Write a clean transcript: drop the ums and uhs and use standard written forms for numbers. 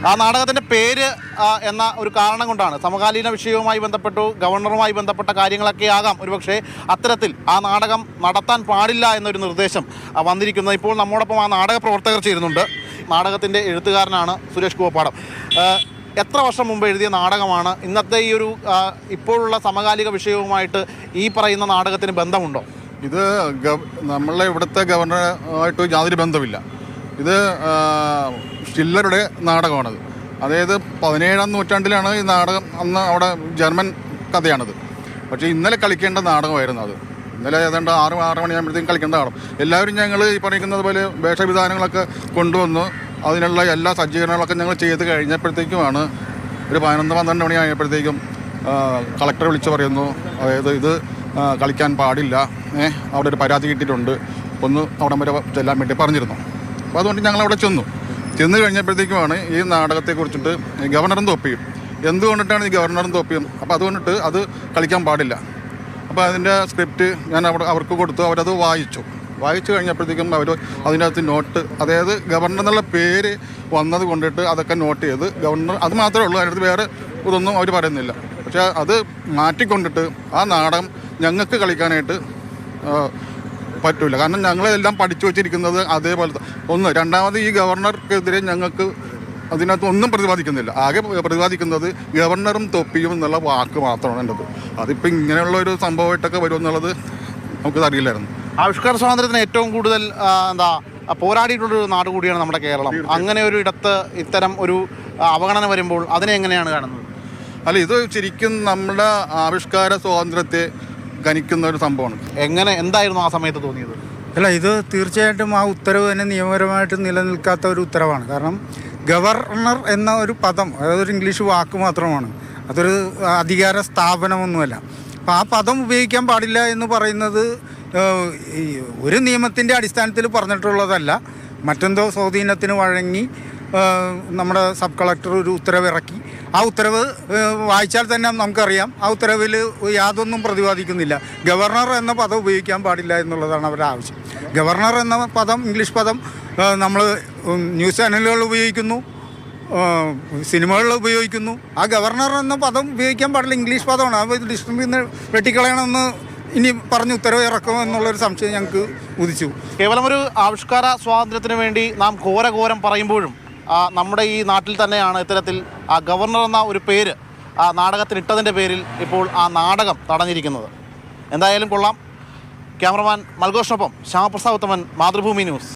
ആ നാടകത്തിൻ്റെ പേര് എന്ന ഒരു കാരണം കൊണ്ടാണ് സമകാലീന വിഷയവുമായി ബന്ധപ്പെട്ടു ഗവർണറുമായി ബന്ധപ്പെട്ട കാര്യങ്ങളൊക്കെ ആകാം ഒരുപക്ഷെ അത്തരത്തിൽ ആ നാടകം നടത്താൻ പാടില്ല എന്നൊരു നിർദ്ദേശം വന്നിരിക്കുന്നത്. ഇപ്പോൾ നമ്മോടൊപ്പം ആ നാടക പ്രവർത്തകർ ചേരുന്നുണ്ട്. നാടകത്തിൻ്റെ എഴുത്തുകാരനാണ് സുരേഷ് കൂവപ്പാടം. എത്ര വർഷം മുമ്പ് എഴുതിയ നാടകമാണ്? ഇന്നത്തെ ഈ ഒരു ഇപ്പോഴുള്ള സമകാലിക വിഷയവുമായിട്ട് ഈ പറയുന്ന നാടകത്തിന് ബന്ധമുണ്ടോ? ഇത് നമ്മളെ ഇവിടുത്തെ ഗവർണറുമായിട്ട് യാതൊരു ബന്ധമില്ല. ഇത് ഷില്ലറുടെ നാടകമാണത്. അതായത് 17-ാം നൂറ്റാണ്ടിലാണ് ഈ നാടകം. അന്ന് അവിടെ ജർമ്മൻ കഥയാണത്. പക്ഷേ ഇന്നലെ കളിക്കേണ്ട നാടകമായിരുന്നു അത്. ഇന്നലെ ഏതാണ്ട് 6 മണിയാകുമ്പോഴത്തേക്കും കളിക്കേണ്ട നാടകം. എല്ലാവരും ഞങ്ങൾ ഈ പറയുന്നത് പോലെ വേഷവിധാനങ്ങളൊക്കെ കൊണ്ടുവന്നു അതിനുള്ള എല്ലാ സജ്ജീകരണങ്ങളൊക്കെ ഞങ്ങൾ ചെയ്ത് കഴിഞ്ഞപ്പോഴത്തേക്കുമാണ് ഒരു 11-12 മണി ആയപ്പോഴത്തേക്കും കളക്ടർ വിളിച്ച് പറയുന്നു, അതായത് ഇത് കളിക്കാൻ പാടില്ല, അവിടെ ഒരു പരാതി കിട്ടിയിട്ടുണ്ട്, ഒന്ന് അവിടെ വരെ ചെല്ലാൻ വേണ്ടി പറഞ്ഞിരുന്നു. അപ്പോൾ അതുകൊണ്ട് ഞങ്ങളവിടെ ചെന്ന് കഴിഞ്ഞപ്പോഴത്തേക്കുമാണ് ഈ നാടകത്തെക്കുറിച്ചിട്ട് ഗവർണറും തോപ്പിയും എന്തുകൊണ്ടിട്ടാണ് ഈ ഗവർണറും തോപ്പിയും, അപ്പോൾ അതുകൊണ്ടിട്ട് അത് കളിക്കാൻ പാടില്ല. അപ്പോൾ അതിൻ്റെ സ്ക്രിപ്റ്റ് ഞാൻ അവർക്ക് കൊടുത്തു. അവരത് വായിച്ചു കഴിഞ്ഞപ്പോഴത്തേക്കും അവർ അതിനകത്ത് നോട്ട്, അതായത് ഗവർണർ എന്നുള്ള പേര് വന്നത് കൊണ്ടിട്ട് അതൊക്കെ നോട്ട് ചെയ്ത് ഗവർണർ, അത് മാത്രമേ ഉള്ളൂ, അതിനകത്ത് വേറെ ഇതൊന്നും അവർ പറയുന്നില്ല. പക്ഷേ അത് മാറ്റിക്കൊണ്ടിട്ട് ആ നാടകം ഞങ്ങൾക്ക് കളിക്കാനായിട്ട് പറ്റില്ല. കാരണം ഞങ്ങളെല്ലാം പഠിച്ചു വച്ചിരിക്കുന്നത് അതേപോലത്തെ ഒന്ന്. രണ്ടാമത് ഈ ഗവർണർക്കെതിരെ ഞങ്ങൾക്ക് അതിനകത്ത് ഒന്നും പ്രതിപാദിക്കുന്നില്ല. ആകെ പ്രതിപാദിക്കുന്നത് ഗവർണറും തൊപ്പിയും എന്നുള്ള വാക്ക് മാത്രമാണ് എൻ്റെത്. അതിപ്പോൾ ഇങ്ങനെയുള്ള ഒരു സംഭവമായിട്ടൊക്കെ വരുമെന്നുള്ളത് നമുക്കത് അറിയില്ലായിരുന്നു. ആവിഷ്കാര സ്വാതന്ത്ര്യത്തിന് ഏറ്റവും കൂടുതൽ പോരാടിയിട്ടുള്ളൊരു നാട് കൂടിയാണ് നമ്മുടെ കേരളം. അങ്ങനെ ഒരു ഇടത്ത് ഇത്തരം ഒരു അവഗണന വരുമ്പോൾ അതിനെ എങ്ങനെയാണ് കാണുന്നത്? അല്ല, ഇത് ശരിക്കും നമ്മുടെ ആവിഷ്കാര സ്വാതന്ത്ര്യത്തെ ഗണിക്കുന്ന ഒരു സംഭവമാണ്. എന്തായിരുന്നു ആ സമയത്ത് തോന്നിയത്? അല്ല, ഇത് തീർച്ചയായിട്ടും ആ ഉത്തരവ് തന്നെ നിയമപരമായിട്ട് നിലനിൽക്കാത്ത ഒരു ഉത്തരവാണ്. കാരണം ഗവർണർ എന്ന ഒരു പദം, അതായത് ഒരു ഇംഗ്ലീഷ് വാക്ക് മാത്രമാണ്, അതൊരു അധികാര സ്ഥാപനമൊന്നുമല്ല. അപ്പോൾ ആ പദം ഉപയോഗിക്കാൻ പാടില്ല എന്ന് പറയുന്നത് ഒരു നിയമത്തിൻ്റെ അടിസ്ഥാനത്തിൽ പറഞ്ഞിട്ടുള്ളതല്ല. മറ്റെന്തോ സ്വാധീനത്തിന് വഴങ്ങി നമ്മുടെ സബ് കളക്ടർ ഒരു ഉത്തരവ് ഇറക്കി. ആ ഉത്തരവ് വായിച്ചാൽ തന്നെ നമുക്കറിയാം, ആ ഉത്തരവിൽ യാതൊന്നും പ്രതിപാദിക്കുന്നില്ല. ഗവർണർ എന്ന പദം ഉപയോഗിക്കാൻ പാടില്ല എന്നുള്ളതാണ് അവരുടെ ആവശ്യം. ഗവർണർ എന്ന പദം, ഇംഗ്ലീഷ് പദം നമ്മൾ ന്യൂസ് ചാനലുകളിൽ ഉപയോഗിക്കുന്നു, സിനിമകളിൽ ഉപയോഗിക്കുന്നു. ആ ഗവർണർ എന്ന പദം ഉപയോഗിക്കാൻ പാടില്ല, ഇംഗ്ലീഷ് പദമാണ്. അത് ഡിക്ഷണറിയിൽ നിന്ന് വെട്ടിക്കളയണമെന്ന് ഇനി പറഞ്ഞ് ഉത്തരവ് ഇറക്കും എന്നുള്ളൊരു സംശയം ഞങ്ങൾക്ക് ഉദിച്ചു. കേവലം ഒരു ആവിഷ്കാര സ്വാതന്ത്ര്യത്തിന് വേണ്ടി നാം ഘോരം പറയുമ്പോഴും നമ്മുടെ ഈ നാട്ടിൽ തന്നെയാണ് ഇത്തരത്തിൽ ആ ഗവർണർ എന്ന ഒരു പേര് ആ നാടകത്തിനിട്ടതിൻ്റെ പേരിൽ ഇപ്പോൾ ആ നാടകം തടഞ്ഞിരിക്കുന്നത്. എന്തായാലും കൊള്ളാം. ക്യാമറമാൻ മൽഘോഷിനൊപ്പം ശ്യാമപ്രസാദ് ഉത്തമൻ, മാതൃഭൂമി ന്യൂസ്.